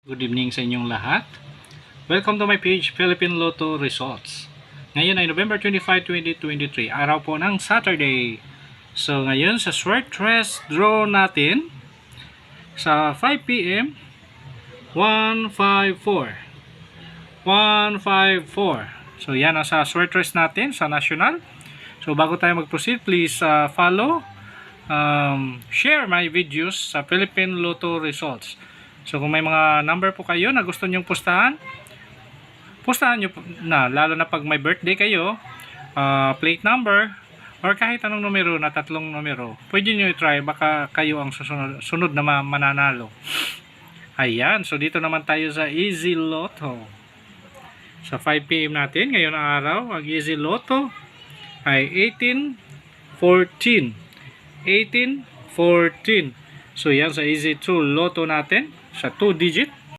Good evening sa inyong lahat. Welcome to my page, Philippine Lotto Results. Ngayon ay November 25, 2023, araw po ng Saturday. So ngayon sa Sword Trust draw natin sa 5 p.m. 154. 154. So yan ang sa Sword Trust natin sa National. So bago tayo mag-proceed, please follow, share my videos sa Philippine Lotto Results. So kung may mga number po kayo na gusto nyong pustahan nyo na, lalo na pag may birthday kayo, plate number, or kahit anong numero na 3 numero, pwede nyo i-try, baka kayo ang sunod na mananalo. Ayan, so dito naman tayo sa Easy Lotto. Sa 5 p.m. natin, ngayon ang araw, ang Easy Lotto ay 18-14. 18-14. So yan sa Easy 2 Lotto natin, sa 2 digit.